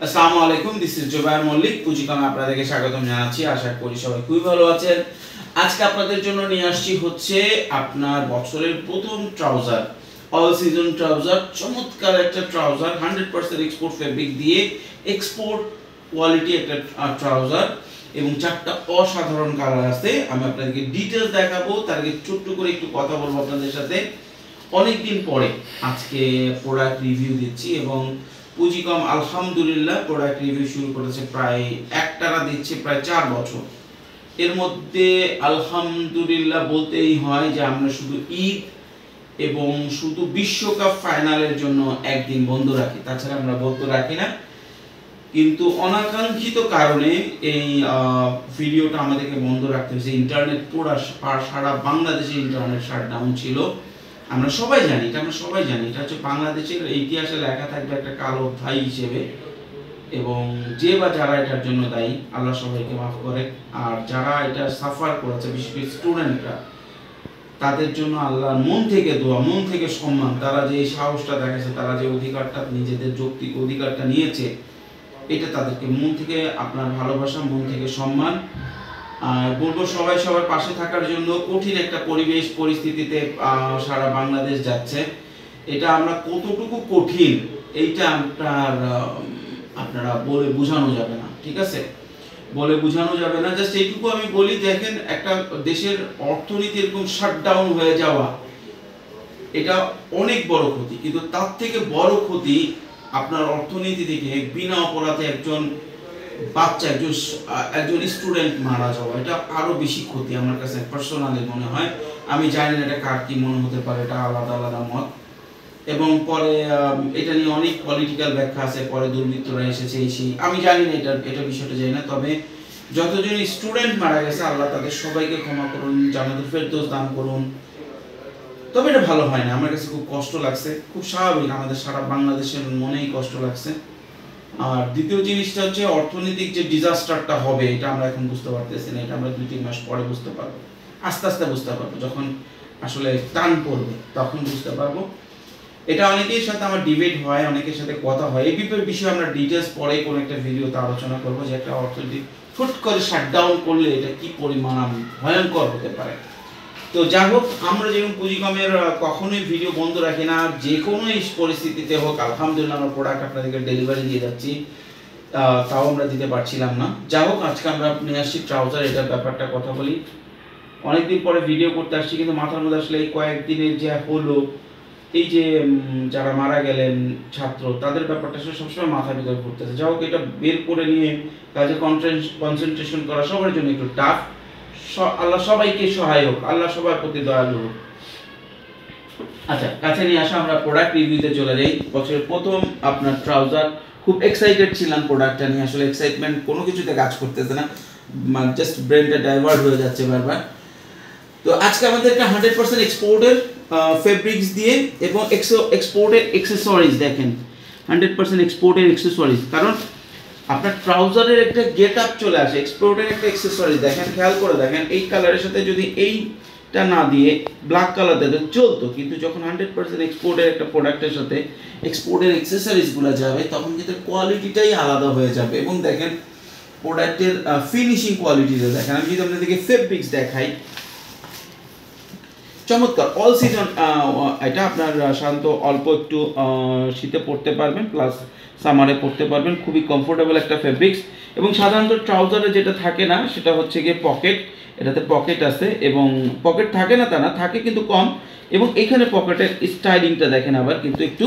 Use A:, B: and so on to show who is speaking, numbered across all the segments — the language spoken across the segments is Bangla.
A: আসসালামু আলাইকুম, দিস ইজ জুবায়ের মল্লিক। পুঁজিকমে আপনাদেরকে স্বাগতম জানাচ্ছি। আশা করি সবাই খুবই ভালো আছেন। আজকে আপনাদের জন্য নিয়ে আসছি হচ্ছে আপনার বছরের প্রথম ট্রাউজার, অল সিজন ট্রাউজার। চমৎকার একটা ট্রাউজার, 100% এক্সপোর্ট ফেব্রিক দিয়ে এক্সপোর্ট কোয়ালিটি একটা ট্রাউজার এবং চারটা অসাধারণ কালার আছে। আমি আপনাদেরকে ডিটেলস দেখাবো, তার আগে ছোট্ট করে একটু কথা বলবো আপনাদের সাথে। অনেকদিন পরে আজকে প্রোডাক্ট রিভিউ দিচ্ছি এবং পুঁজিকম আলহামদুলিল্লাহ প্রোডাক্ট রিভিউ শুরু করেছে প্রায় একটানা দিচ্ছে প্রায় 4 বছর। এর মধ্যে আলহামদুলিল্লাহ বলতেই হয় যে আমরা শুধু ঈদ এবং শুধু বিশ্বকাপ ফাইনালের জন্য একদিন বন্ধ রাখি, তাছাড়া আমরা বন্ধ রাখি না। কিন্তু অনাকাঙ্ক্ষিত কারণে এই ভিডিওটা আমাদেরকে বন্ধ রাখতে হয়েছে। ইন্টারনেট পুরো সারা বাংলাদেশে ইন্টারনেট শাটডাউন ছিল। আমরা সবাই জানি এটা, এটা হচ্ছে বাংলাদেশের ইতিহাসে লেখা থাকবে একটা কালো অধ্যায় হিসেবে। এবং যে বা যারা এটার জন্য দায়ী, আল্লাহ সবাইকে মাফ করে। আর যারা এটা সাফার করেছে, বিশেষ করে স্টুডেন্টরা, তাদের জন্য আল্লাহর মন থেকে দোয়া, মন থেকে সম্মান। তারা যে এই সাহসটা দেখাচ্ছে, তারা যে অধিকারটা, নিজেদের যৌক্তিক অধিকারটা নিয়েছে, এটা তাদেরকে মন থেকে আপনার ভালোবাসা, মন থেকে সম্মান। আর বলবো সবাই সবার পাশে থাকার জন্য। কঠিন একটা পরিবেশ পরিস্থিতিতে সারা বাংলাদেশ যাচ্ছে। এটা আমরা কতটুকু কঠিন এইটা আপনারা বলে বোঝানো যাবে না, ঠিক আছে? বলে বোঝানো যাবে না। জাস্ট এইটুকু আমি বলি, দেখেন একটা দেশের অর্থনীতি এরকম শাটডাউন হয়ে যাওয়া, এটা অনেক বড় ক্ষতি। কিন্তু তার থেকে বড় ক্ষতি আপনার অর্থনীতি থেকে বিনা অপরাধে একজন বাচ্চা, একজন স্টুডেন্ট মারা যাওয়া, এটা আরো বেশি ক্ষতি আমার কাছে পার্সোনালি মনে হয়। আমি জানি না এটা কার কি মনে হতে পারে, এটা আলাদা আলাদা মত। এবং পরে এটা নিয়ে অনেক পলিটিক্যাল ব্যাখ্যা আছে, পরে দুর্বৃত্তরা এসেছে এসে, আমি জানি না এটা বিষয়টা জানি না। তবে যতজন স্টুডেন্ট মারা গেছে, আল্লাহ তাদের সবাইকে ক্ষমা করুন, জান্নাতুল ফেরদৌস দান করুন। তবে এটা ভালো হয় না, আমার কাছে খুব কষ্ট লাগছে। খুব স্বাভাবিক, আমাদের সারা বাংলাদেশের মনেই কষ্ট লাগছে। আর দ্বিতীয় জিনিসটা হচ্ছে অর্থনৈতিক যে ডিজাস্টারটা হবে, এটা আমরা এখন বুঝতে পারতেছি না। এটা আমরা 2-3 মাস পরে বুঝতে পারবো, আস্তে আস্তে বুঝতে পারবো। যখন আসলে টান পড়বে তখন বুঝতে পারবো। এটা অনেকের সাথে আমার ডিবেট হয়, অনেকের সাথে কথা হয়। এই বিষয়ে আমরা ডিটেলস পরে কোনো একটা ভিডিওতে আলোচনা করবো যে একটা অর্থনীতি ফুট করে শাটডাউন করলে এটা কি পরিমাণ ভয়ঙ্কর হতে পারে। তো যাই হোক, আমরা যেরকম পুঁজিকমের কখনোই ভিডিও বন্ধ রাখি না, যে কোনো পরিস্থিতিতে হোক। আলহামদুলিল্লাহ আমরা প্রোডাক্ট আপনাদেরকে ডেলিভারি দিয়ে যাচ্ছি, তাও আমরা দিতে পারছিলাম না। যাই হোক, আজকে আমরা নিয়ে আসছি ট্রাউজার, এটার ব্যাপারটা কথা বলি। অনেকদিন পরে ভিডিও করতে আসছি, কিন্তু মাথার মধ্যে আসলে এই কয়েকদিনের যে হলো, এই যে যারা মারা গেলেন ছাত্র, তাদের ব্যাপারটা সবসময় মাথার ভিতরে ঘুরতেছে। যাই হোক, এটা বের করে নিয়ে কাজে কনসেন্ট্রেশন করা সবার জন্য একটু টাফ। আল্লাহ সবাইকে সহায় হোক, আল্লাহ সবার প্রতি দয়ালু হোক। আচ্ছা, কাছে নিয়ে আসা, আমরা প্রোডাক্ট রিভিউতে চলে যাই। বছরের প্রথম আপনার ট্রাউজার, খুব এক্সাইটেড ছিলাম প্রোডাক্টটা নিয়ে। আসলে এক্সাইটমেন্ট কোনো কিছুতে কাজ করতেছে না, জাস্ট ব্রেনটা ডাইভার্ট হয়ে যাচ্ছে বারবার। তো আজকে আমাদেরকে 100% এক্সপোর্টের ফেব্রিক্স দিয়ে এবং এক্সপোর্টের অ্যাকসেসরিজ, দেখেন 100% এক্সপোর্টের অ্যাকসেসরিজ। কারণ আপনার ট্রাউজারের একটা গেট আপ চলে আসে, এক্সপোর্টের একটা অ্যাকসেসরিজ। দেখেন, খেয়াল করে দেখেন, এই কালারের সাথে যদি এইটা না দিয়ে ব্ল্যাক কালার দিতে চলতো, কিন্তু যখন 100% এক্সপোর্টের একটা প্রোডাক্টের সাথে এক্সপোর্টের অ্যাকসেসরিজগুলো যাবে, তখন কিন্তু কোয়ালিটিটাই আলাদা হয়ে যাবে। এবং দেখেন প্রোডাক্টের ফিনিশিং কোয়ালিটিটা দেখেন। আমি যদি আপনাদেরকে ফেব্রিক্স দেখাই, চমৎকার। অল সিজন, এটা আপনার সাধারণত অল্প একটু শীতে পরতে পারবেন, প্লাস সামারে পরতে পারবেন। খুবই কমফোর্টেবল একটা ফেব্রিক্স। এবং সাধারণত ট্রাউজারে যেটা থাকে না, সেটা হচ্ছে গিয়ে পকেট। এটাতে পকেট আছে, এবং পকেট থাকে না তা না, থাকে কিন্তু কম। এবং এখানে পকেটের স্টাইলিংটা দেখেন আবার কিন্তু একটু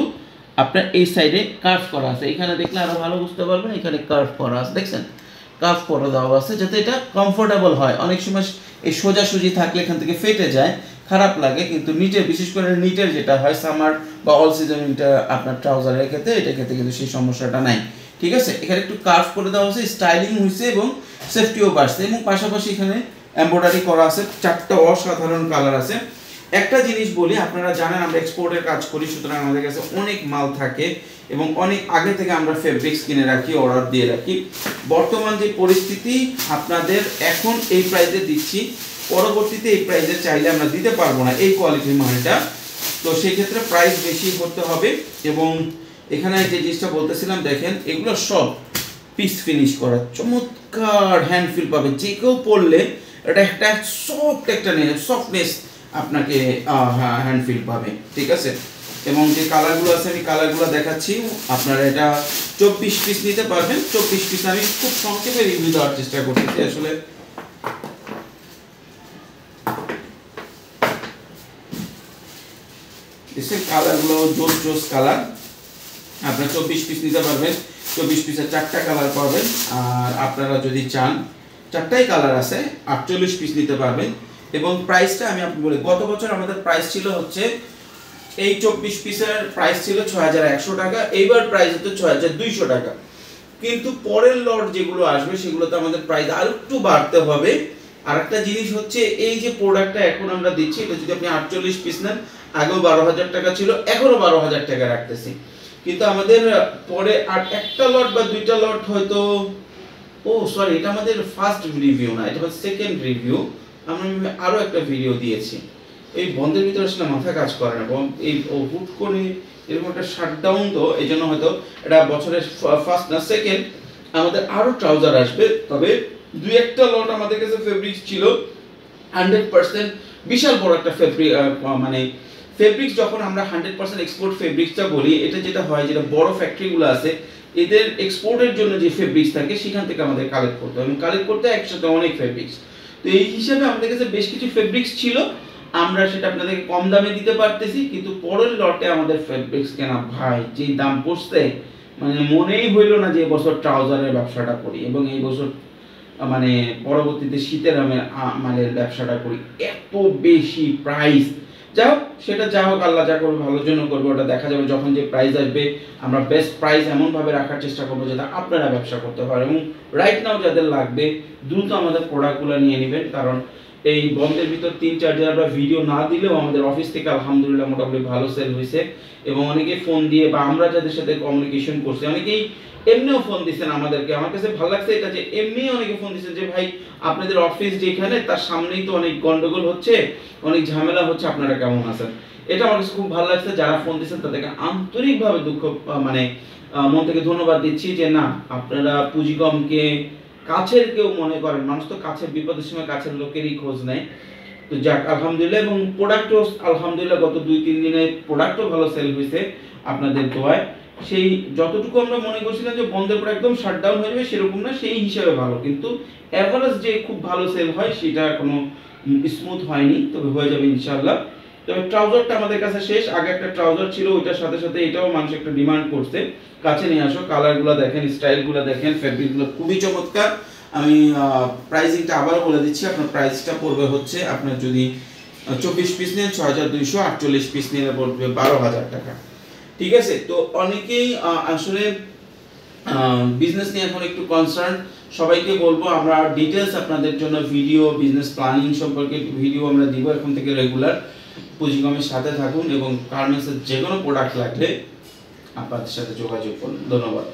A: আপনার এই সাইডে কার্ভ করা আছে। এখানে দেখলে আরও ভালো বুঝতে পারবেন, এখানে কার্ভ করা আছে, দেখছেন? কার্ভ করে দেওয়া আছে যাতে এটা কমফোর্টেবল হয়। অনেক সময় এই সোজাসুজি থাকলে এখান থেকে ফেটে যায়, খারাপ লাগে। কিন্তু নিটের, বিশেষ করে নিটের যেটা হয় সামার বা অল সিজন আপনার ট্রাউজারের ক্ষেত্রে, এটার ক্ষেত্রে কিন্তু সেই সমস্যাটা নাই, ঠিক আছে? এখানে একটু কার্ভ করে দেওয়া হয়েছে, স্টাইলিং হয়েছে এবং সেফটিও বাড়ছে। এবং পাশাপাশি এখানে এমব্রয়ডারি করা আছে, 4টা অসাধারণ কালার আছে। একটা জিনিস বলি, আপনারা জানেন আমরা এক্সপোর্টের কাজ করি, সুতরাং আমাদের কাছে অনেক মাল থাকে এবং অনেক আগে থেকে আমরা ফেব্রিক্স কিনে রাখি, অর্ডার দিয়ে রাখি। বর্তমান যে পরিস্থিতি, আপনাদের এখন এই প্রাইসে দিচ্ছি, পরবর্তীতে এই প্রাইসে চাইলে আমরা দিতে পারবো না এই কোয়ালিটির মালটা। তো সেই ক্ষেত্রে প্রাইস বেশি করতে হবে। এবং এখানে যে জিনিসটা বলতেছিলাম দেখেন, এগুলো সব পিস ফিনিশ করা, চমৎকার হ্যান্ড ফিল পাবে, যে কেউ পরলে এটা একটা সফট একটা সফটনেস আপনাকে হ্যান্ড ফিল পাবে, ঠিক আছে। এবং যে কালারগুলো আছে আমি কালারগুলো দেখাচ্ছি, আপনারা এটা 24 পিস নিতে পারবেন। 24 পিস আমি খুব সংক্ষেপে রিভিউ দেওয়ার চেষ্টা করতেছি। আসলে এসে কালারগুলো জোস জোস কালার, আপনারা 24 পিস নিতে পারবেন। 24 পিসের 4টা কালার পাবেন। আর আপনারা যদি চান 4টাই কালার আছে, 48 পিস নিতে পারবেন। এবং প্রাইসটা আমি আপনাকে বলি, গত বছর আমাদের প্রাইস ছিল হচ্ছে এই 24 পিসের প্রাইস ছিল 6100 টাকা, এইবার প্রাইস হচ্ছে 6200 টাকা। কিন্তু পরের লট যেগুলো আসবে সেগুলোতে আমাদের প্রাইস আর একটু বাড়তে হবে। আর একটা জিনিস হচ্ছে, এই যে প্রোডাক্টটা এখন আমরা দিচ্ছি, এটা যদি আপনি 48 পিস নেন, আগেও 12000 টাকা ছিল, এখনো 12000 টাকা রাখতেছি। কিন্তু আমাদের পরে আর একটা লট বা দুইটা লট হয়তো, ও সরি, এটা আমাদের ফার্স্ট রিভিউ না, এটা সেকেন্ড রিভিউ। আমরা আরো একটা ভিডিও দিয়েছি। এই বন্ধের ভিতরে আসলে মাথা কাজ করে না, এই হুট করে এরকম একটা শাটডাউন, তো এই জন্য হয়তো এটা বছরের ফার্স্ট না সেকেন্ড। আমাদের আরো ট্রাউজার আসবে, তবে দুই একটা লট আমাদের কাছে ফেব্রিক্স ছিল 100%, বিশাল বড় একটা ফেব্রিক, মানে ফেব্রিক্স যখন আমরা 100% এক্সপোর্ট ফেব্রিক্সটা বলি, এটা যেটা হয়, যেটা বড় ফ্যাক্টরিগুলো আছে এদের এক্সপোর্টের জন্য যে ফেব্রিক্স থাকে সেখান থেকে আমাদের কালেক্ট করতে হয়, এবং কালেক্ট করতে একসাথে অনেক ফেব্রিক্স। তো এই হিসাবে আমাদের কাছে বেশ কিছু ফেব্রিক্স ছিল, আমরা সেটা আপনাদেরকে কম দামে দিতে পারতেছি। কিন্তু পরের লটে আমাদের ফেব্রিক্স কেনা ভাই যে দাম পড়ছে, মানে মনেই হইল না যে এবছর ট্রাউজারের ব্যবসাটা করি, এবং এই বছর মানে পরবর্তীতে শীতের মালের ব্যবসাটা করি। এত বেশি প্রাইস, যাই হোক সেটা যা হোক, আল্লাহ যা করবে ভালোর জন্য করবে, ওটা দেখা যাবে যখন যে প্রাইস আসবে। আমরা বেস্ট প্রাইস এমনভাবে রাখার চেষ্টা করবো যাতে আপনারা ব্যবসা করতে পারেন। এবং রাইট নাও যাদের লাগবে দ্রুত আমাদের প্রোডাক্টগুলো নিয়ে নেবেন, কারণ এই বন্ধের ভিতর 3-4 দিন আমরা ভিডিও না দিলেও আমাদের অফিস থেকে আলহামদুলিল্লাহ মোটামুটি ভালো সেল হয়েছে। এবং অনেকে ফোন দিয়ে, বা আমরা যাদের সাথে কমিউনিকেশন করছি, অনেকেই এমনিও ফোন দিচ্ছেন আমাদেরকে। আমার কাছে ভালো লাগছে এটা যে এমনি অনেকে ফোন দিচ্ছেন যে ভাই আপনাদের অফিস যেখানে, তার সামনেই তো অনেক গন্ডগোল হচ্ছে, অনেক ঝামেলা হচ্ছে, আপনারা কেমন আছেন। এটা আমার কাছে খুব ভালো লাগছে। যারা ফোন দিচ্ছেন তাদেরকে আন্তরিকভাবে দুঃখ, মানে মন থেকে ধন্যবাদ দিচ্ছি যে না, আপনারা পুঁজিকমকে কাছের কেউ মনে করেন। মানুষ তো কাছের বিপদের সময় কাছের লোকেরই খোঁজ নেয়। তো যাক আলহামদুলিল্লাহ, এবং প্রোডাক্টও আলহামদুলিল্লাহ গত 2-3 দিনে প্রোডাক্টও ভালো সেল হয়েছে আপনাদের দোয়ায়। সেই যতটুকু আমরা মনে করছিলাম যে বন্ধের পর একদম শাটডাউন হয়ে যাবে, সেরকম না, সেই হিসাবে ভালো। কিন্তু এভারেজ যে খুব ভালো সেল হয় সেটা কোনো স্মুথ হয়নি, তবে হয়ে যাবে ইনশাআল্লাহ। তবে ট্রাউজারটা আমাদের কাছে শেষ। আগে একটা ট্রাউজার ছিল, ওইটার সাথে সাথে এটাও মানুষ একটা ডিমান্ড করছে। কাছে নিয়ে আসো, কালারগুলো দেখেন, স্টাইলগুলো দেখেন, ফ্যাব্রিকগুলো খুবই চমৎকার। আমি প্রাইসিংটা আবারও বলে দিচ্ছি, আপনার প্রাইসটা পড়বে হচ্ছে, আপনার যদি 24 পিস নেন 6200, 48 পিস নিলে পড়বে 12000 টাকা, ঠিক আছে। তো অনেকেই আসলে বিজনেস নিয়ে এখন একটু কনসার্ন। সবাইকে বলবো, আমরা ডিটেলস আপনাদের জন্য ভিডিও, বিজনেস প্ল্যানিং সম্পর্কে ভিডিও আমরা দিব এখন থেকে রেগুলার। পুঁজিকমের সাথে থাকুন, এবং গার্মেন্টসের যে কোনো প্রোডাক্ট লাগলে আপনাদের সাথে যোগাযোগ করুন। ধন্যবাদ।